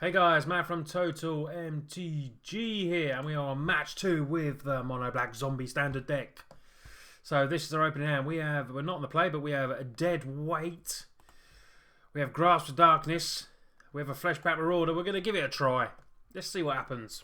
Hey guys, Matt from TOTALmtg here, and we are on match 2 with the Mono Black Zombie Standard deck. So this is our opening hand. We're not on the play, but we have a Dead Weight. We have Grasp of Darkness. We have a Fleshback Marauder. We're going to give it a try. Let's see what happens.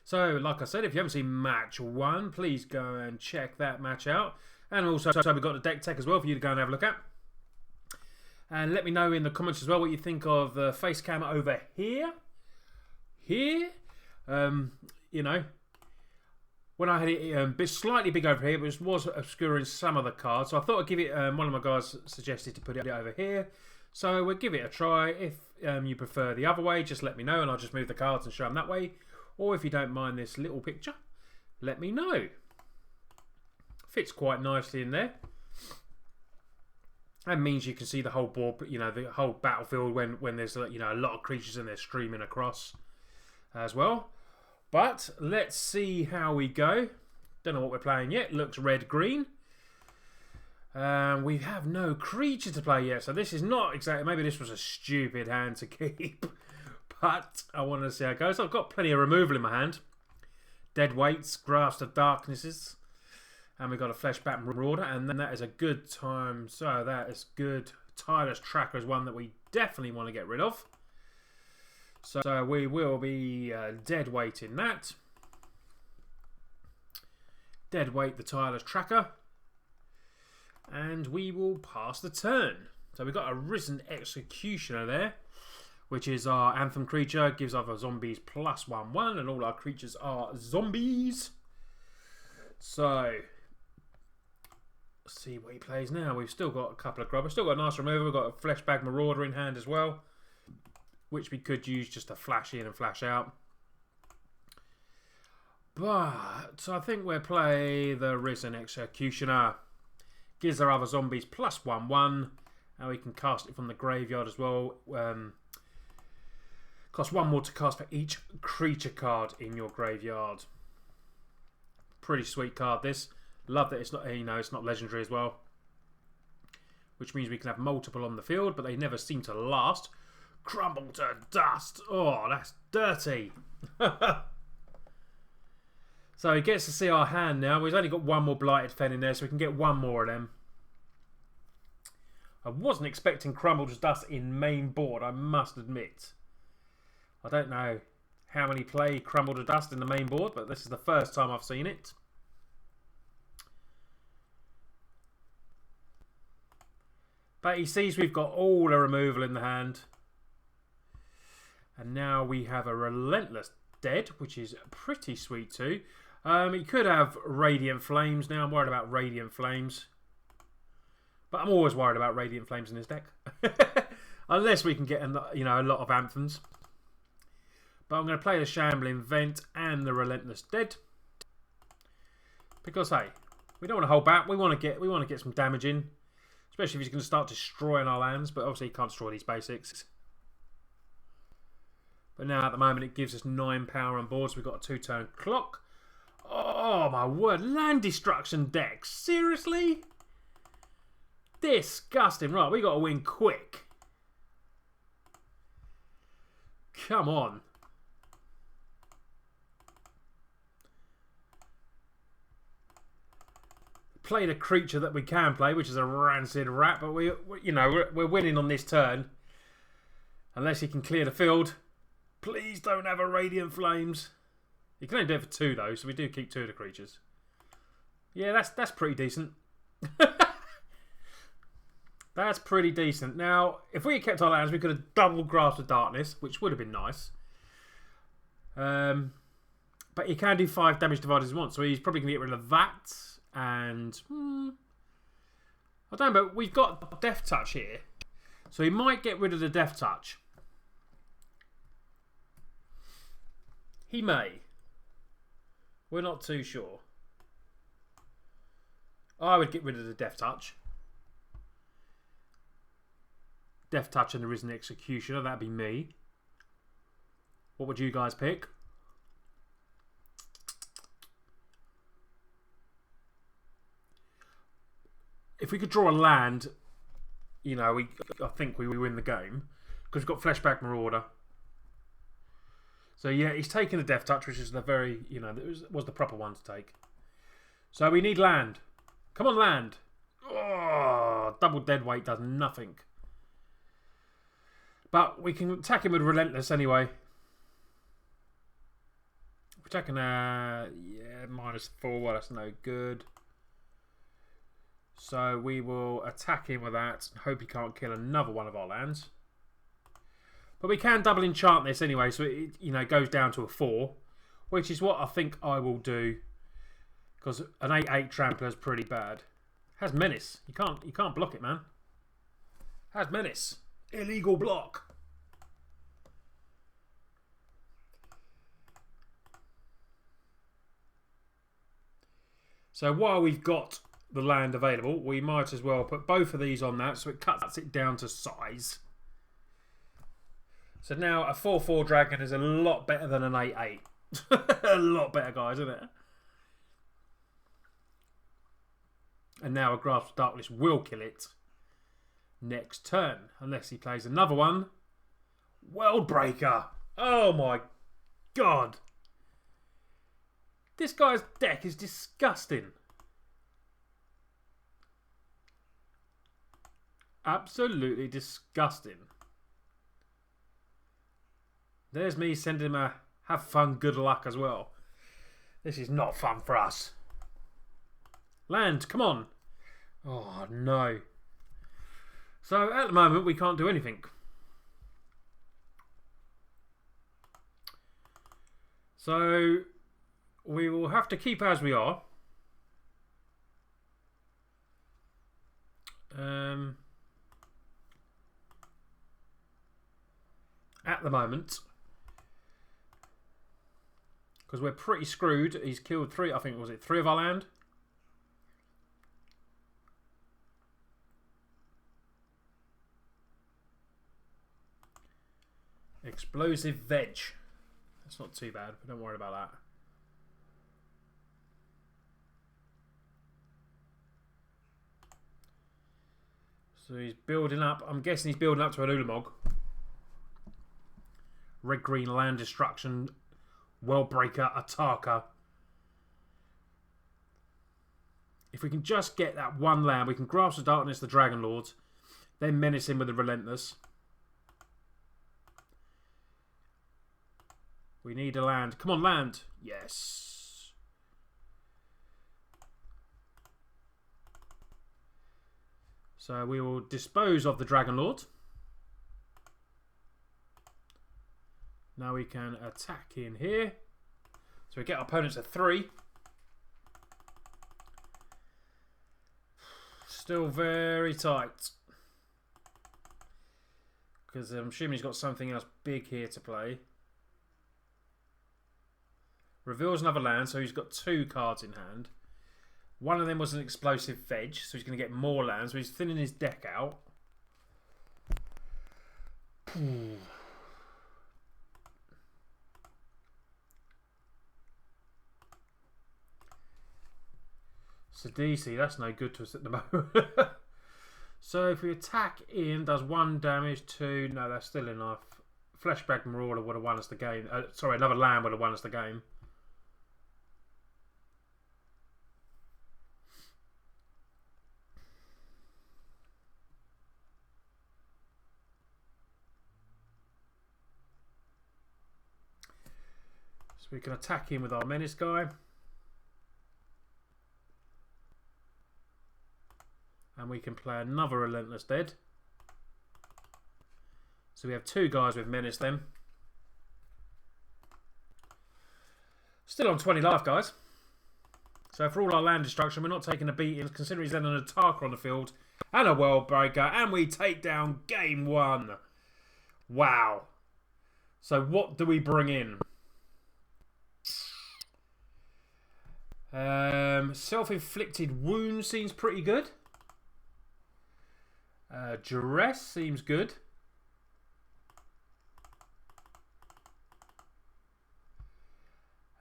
So, like I said, if you haven't seen match 1, please go and check that match out. And also, we've got the deck tech as well for you to go and have a look at. And let me know in the comments as well what you think of the face cam over here. You know, when I had it slightly big over here, but it was obscuring some of the cards. So I thought I'd give it, one of my guys suggested to put it over here. So we'll give it a try. If you prefer the other way, just let me know and I'll just move the cards and show them that way. Or if you don't mind this little picture, let me know. Fits quite nicely in there. That means you can see the whole board, you know, the whole battlefield when there's, you know, a lot of creatures and they're streaming across as well. But let's see how we go. Don't know what we're playing yet. Looks red-green. We have no creature to play yet, so this is not exactly... Maybe this was a stupid hand to keep. But I want to see how it goes. I've got plenty of removal in my hand. Dead Weights, Grasp of Darknesses. And we've got a Fleshback Marauder, and then that is a good time. So that is good. Tireless Tracker is one that we definitely want to get rid of. So we will be dead weighting that. Dead weight the Tireless Tracker. And we will pass the turn. So we've got a Risen Executioner there, which is our Anthem creature. Gives other zombies +1/1, and all our creatures are zombies. So... let's see what he plays now. We've still got a couple of grubbers. Still got a nice removal. We've got a Fleshback Marauder in hand as well, which we could use just to flash in and flash out. But I think we'll play the Risen Executioner. Gives our other zombies +1/1. And we can cast it from the graveyard as well. Costs 1 more to cast for each creature card in your graveyard. Pretty sweet card this. Love that it's not, you know, it's not legendary as well, which means we can have multiple on the field, but they never seem to last. Crumble to dust. Oh, that's dirty. So he gets to see our hand now. We've only got one more Blighted Fen in there, so we can get one more of them. I wasn't expecting Crumble to dust in main board, I must admit. I don't know how many play Crumble to dust in the main board, but this is the first time I've seen it. But he sees we've got all the removal in the hand. And now we have a Relentless Dead, which is pretty sweet too. He could have Radiant Flames now. I'm worried about Radiant Flames. But I'm always worried about Radiant Flames in this deck. Unless we can get, you know, a lot of Anthems. But I'm going to play the Shambling Vent and the Relentless Dead. Because, hey, we don't want to hold back. We want to get some damage in. Especially if he's going to start destroying our lands. But obviously he can't destroy these basics. But now at the moment it gives us 9 power on board. So we've got a 2-turn clock. Oh my word. Land destruction deck. Seriously? Disgusting. Right, we got to win quick. Come on. Played a creature that we can play, which is a Rancid Rat, but we're winning on this turn. Unless he can clear the field. Please don't have a Radiant Flames. You can only do it for 2 though, so we do keep 2 of the creatures. Yeah, that's pretty decent. That's pretty decent. Now, if we had kept our lands, we could have double Grasp of Darkness, which would have been nice. But he can do 5 damage divided as he wants, so he's probably going to get rid of that. And I don't know, but we've got Death Touch here, so he might get rid of the Death Touch. He may. We're not too sure. I would get rid of the Death Touch. Death Touch and the Risen Executioner, that'd be me. What would you guys pick? If we could draw a land, you know, I think we win the game. Because we've got Fleshback Marauder. So yeah, he's taken a Death Touch, which is the very, you know, was the proper one to take. So we need land. Come on, land. Oh, double dead weight does nothing. But we can attack him with Relentless anyway. We're attacking, yeah, -4. Well, that's no good. So we will attack him with that. Hope he can't kill another one of our lands. But we can double enchant this anyway, so it, you know, goes down to a 4, which is what I think I will do, because an 8/8 trampler is pretty bad. Has menace. You can't block it, man. Has menace. Illegal block. So while we've got the land available, we might as well put both of these on that, so it cuts it down to size. So now a 4/4 dragon is a lot better than an 8/8. A lot better, guys, isn't it? And now a Grasp of Darkness will kill it next turn, unless he plays another one. Worldbreaker. Oh my god. This guy's deck is disgusting. Absolutely disgusting. There's me sending him a have fun, good luck as well. This is not fun for us. Land, come on. Oh, no. So, at the moment, we can't do anything. So, we will have to keep as we are. At the moment. Because we're pretty screwed. He's killed 3, I think, was it 3 of our land? Explosive Veg. That's not too bad, but don't worry about that. So he's building up. I'm guessing he's building up to an Ulamog. Red-green land destruction. Worldbreaker, Attacker. If we can just get that one land, we can Grasp of Darkness, the Dragon Lords, then menace him with the Relentless. We need a land. Come on, land. Yes. So we will dispose of the Dragon Lord. Now we can attack in here. So we get our opponents a 3. Still very tight. Because I'm assuming he's got something else big here to play. Reveals another land, so he's got 2 cards in hand. One of them was an explosive veg, so he's going to get more lands. So he's thinning his deck out. Sidisi, that's no good to us at the moment. So if we attack in, does 1 damage, 2. No, that's still enough. Fleshbag Marauder would have won us the game. Sorry, another land would have won us the game. So we can attack him with our Menace guy. And we can play another Relentless Dead. So we have 2 guys with Menace then. Still on 20 life, guys. So for all our land destruction, we're not taking a beating, considering he's then an Attacker on the field and a Worldbreaker, and we take down game 1. Wow. So what do we bring in? Self-inflicted wound seems pretty good. Duress seems good.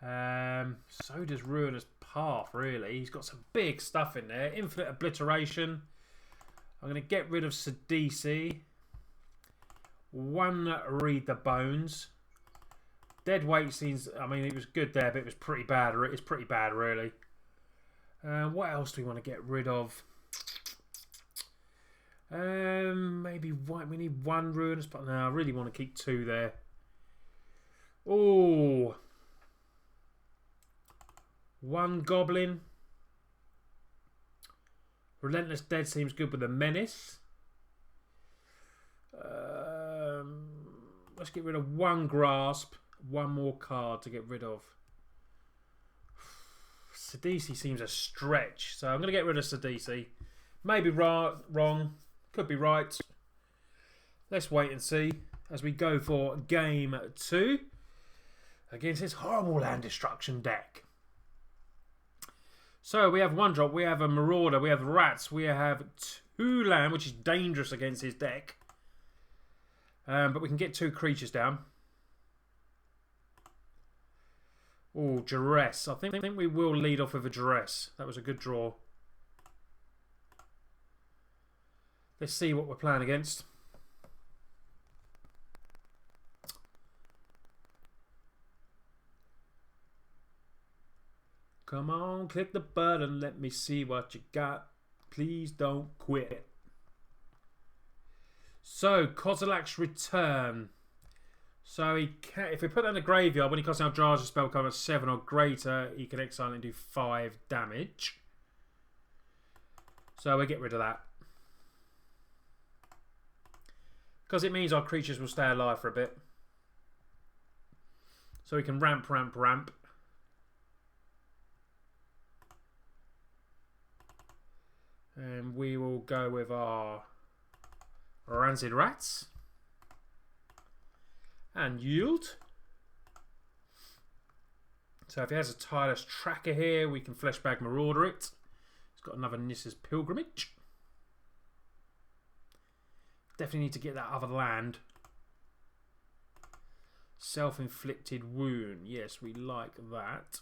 So does Ruinous Path, really. He's got some big stuff in there. Infinite Obliteration. I'm going to get rid of Sidisi. 1 Read the Bones. Dead weight seems... I mean, it was good there, but it was pretty bad. It's pretty bad, really. What else do we want to get rid of? Maybe white. We need one ruinous, but no, I really want to keep 2 there. Oh, 1 goblin. Relentless Dead seems good with a menace. Let's get rid of 1 grasp. 1 more card to get rid of. Sidisi seems a stretch, so I'm going to get rid of Sidisi. Maybe wrong, could be right. Let's wait and see as we go for game 2 against this horrible land destruction deck. So we have 1 drop, we have a Marauder, we have Rats, we have 2 land, which is dangerous against his deck. But we can get 2 creatures down. Oh, Duress. I think we will lead off with a Duress. That was a good draw. Let's see what we're playing against. Come on, click the button. Let me see what you got. Please don't quit. So, Kozilek's Return. So, he can, if we put that in the graveyard, when he casts out Jar's spell cover 7 or greater, he can exile and do 5 damage. So, we'll get rid of that. Because it means our creatures will stay alive for a bit. So, we can ramp. And we will go with our Rancid Rats. And yield. So if he has a tireless tracker here, we can Fleshbag Marauder it. He's got another Nissa's Pilgrimage. Definitely need to get that other land. Self-inflicted wound. Yes, we like that.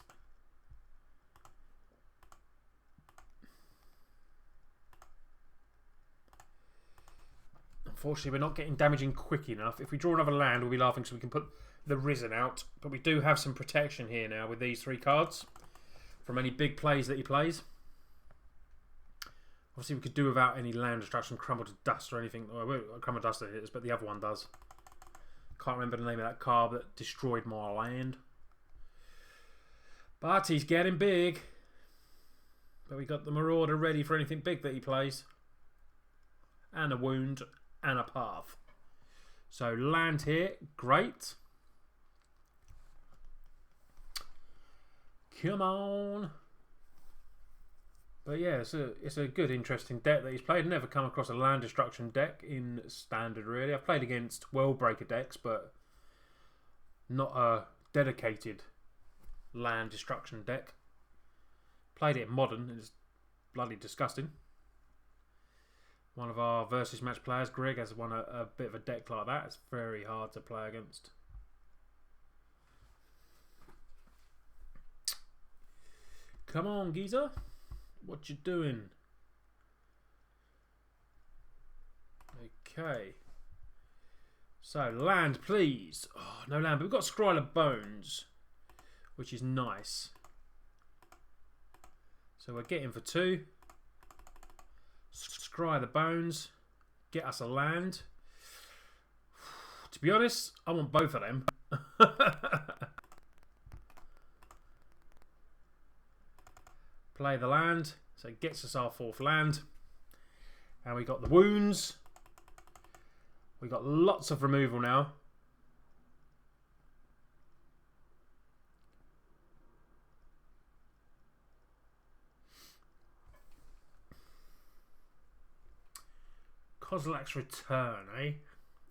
Unfortunately, we're not getting damaging quick enough. If we draw another land, we'll be laughing so we can put the Risen out. But we do have some protection here now with these 3 cards from any big plays that he plays. Obviously, we could do without any land destruction, Crumble to Dust or anything. Well, Crumble to Dust it is, but the other one does. Can't remember the name of that card that destroyed my land. But he's getting big. But we got the Marauder ready for anything big that he plays. And a wound. And a path. So land here, great. Come on. But yeah, it's a good, interesting deck that he's played. Never come across a land destruction deck in standard, really. I've played against Worldbreaker decks, but not a dedicated land destruction deck. Played it in modern. It's bloody disgusting. One of our versus match players, Greg, has won a bit of a deck like that. It's very hard to play against. Come on, geezer. What you doing? Okay. So, land, please. Oh, no land, but we've got Scroll of Bones, which is nice. So we're getting for 2. Scry the Bones. Get us a land. To be honest, I want both of them. Play the land. So it gets us our 4th land. And we got the wounds. We got lots of removal now. Kozilek's Return, eh?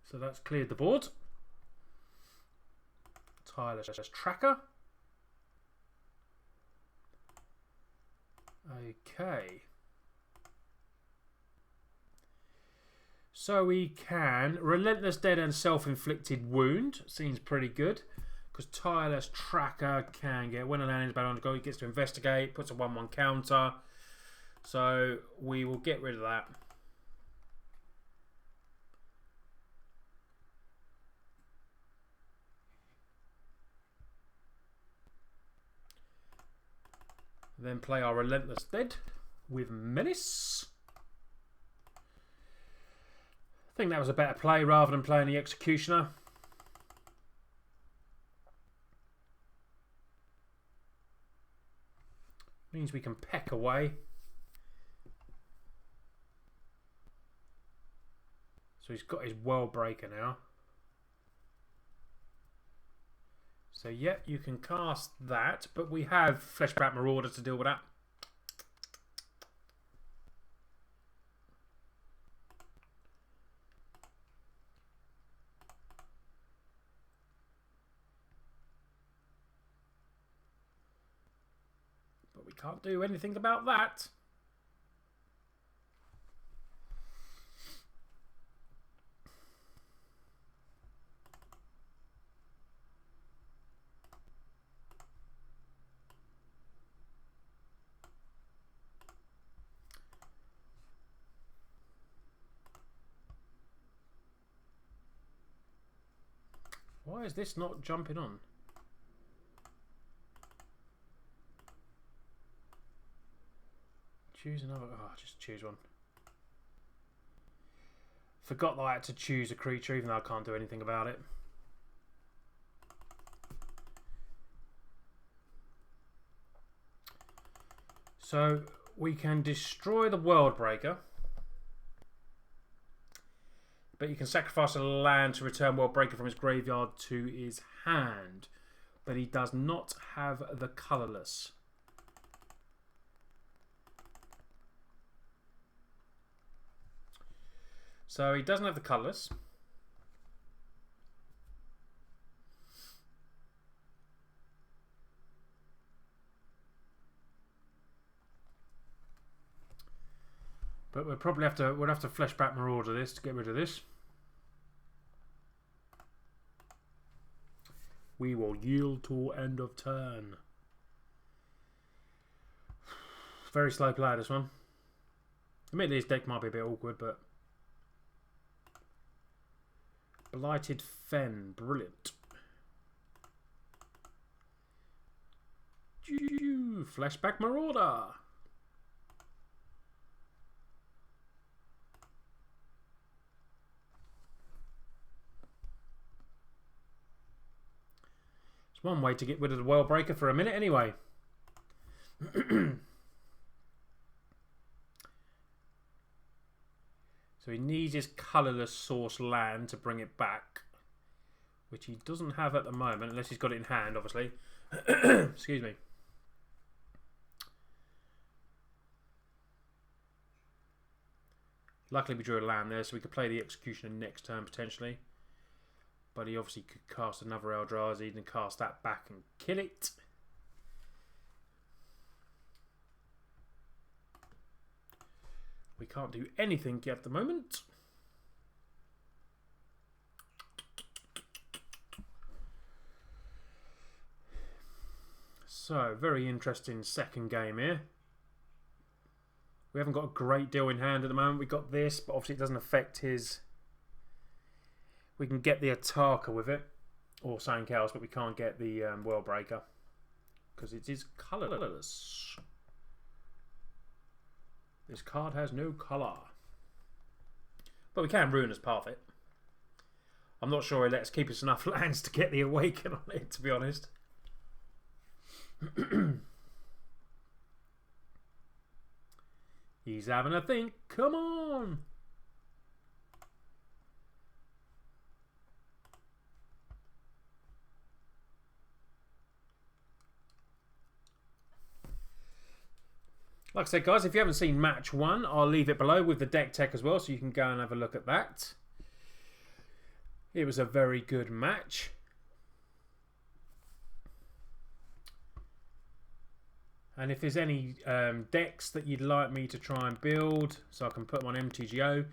So that's cleared the board. Tireless Tracker. Okay. So we can Relentless Dead and Self-Inflicted Wound. Seems pretty good. Because Tireless Tracker can get, when a land is bad on the go, he gets to investigate, puts a 1/1 counter. So we will get rid of that. Then play our Relentless Dead with Menace. I think that was a better play rather than playing the Executioner. Means we can peck away. So he's got his World Breaker now. So yeah, you can cast that, but we have Fleshback Marauder to deal with that. But we can't do anything about that. Why is this not jumping on? Choose another. Oh, just choose one. Forgot that I had to choose a creature, even though I can't do anything about it. So we can destroy the World Breaker. But you can sacrifice a land to return World Breaker from his graveyard to his hand. But he does not have the colourless. So he doesn't have the colourless. But we'll probably have to Fleshback Marauder this to get rid of this. We will yield to end of turn. Very slow play this one. Admittedly, his deck might be a bit awkward, but Blighted Fen, brilliant. Fleshback Marauder. It's one way to get rid of the World Breaker for a minute anyway. So he needs his colourless source land to bring it back, which he doesn't have at the moment, unless he's got it in hand, obviously. Excuse me. Luckily we drew a land there, so we could play the Executioner next turn, potentially. But he obviously could cast another Eldrazi and cast that back and kill it. We can't do anything at the moment. So, very interesting second game here. We haven't got a great deal in hand at the moment. We've got this, but obviously it doesn't affect his... We can get the Ataka with it, or something else, but we can't get the World Breaker because it is colourless. This card has no colour, but we can Ruinous Path it. I'm not sure it lets keep us enough lands to get the Awaken on it, to be honest. He's having a think. Come on. Like I said, guys, if you haven't seen match 1, I'll leave it below with the deck tech as well, so you can go and have a look at that. It was a very good match. And if there's any decks that you'd like me to try and build, so I can put them on MTGO,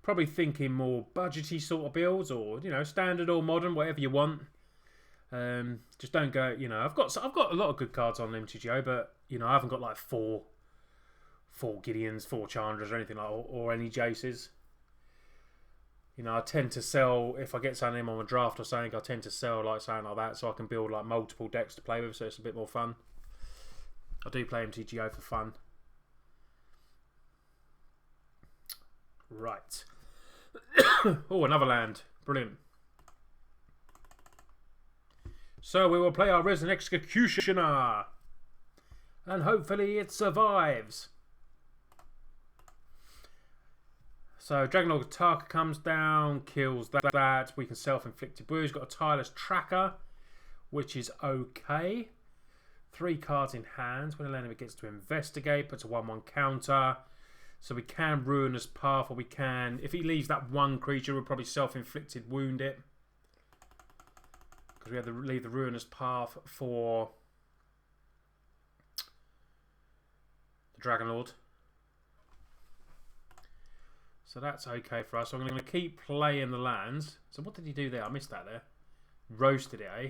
probably thinking more budgety sort of builds, or standard or modern, whatever you want. Just don't go. I've got a lot of good cards on MTGO, but I haven't got like four Gideons, 4 Chandras, or anything like that, or any Jaces. I tend to sell if I get something on a draft or something. I tend to sell like something like that, so I can build like multiple decks to play with, so it's a bit more fun. I do play MTGO for fun. Right. Oh, another land. Brilliant. So we will play our Resident Executioner. And hopefully it survives. So Dragonlord Taka comes down, kills that. We can self-inflicted wounds. Got a tireless tracker, which is okay. 3 cards in hand. When an enemy gets to investigate, puts a 1/1 counter. So we can Ruinous Path, or we can, if he leaves that one creature, we'll probably self-inflicted wound it. Because we have to leave the Ruinous Path for the Dragonlord. So that's okay for us. So I'm going to keep playing the lands. So what did he do there? I missed that there. Roasted it, eh?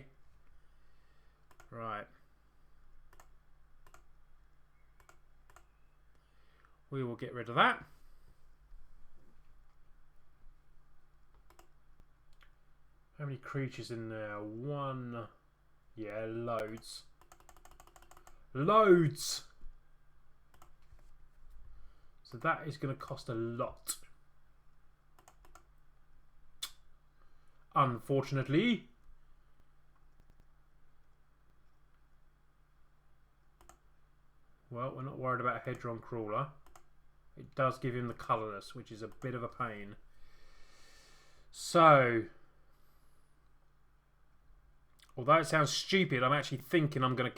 Right. We will get rid of that. How many creatures in there? 1. Yeah, loads. Loads! So that is going to cost a lot. Unfortunately. Well, we're not worried about Hedron Crawler. It does give him the colourless, which is a bit of a pain. So, although it sounds stupid, I'm actually thinking I'm gonna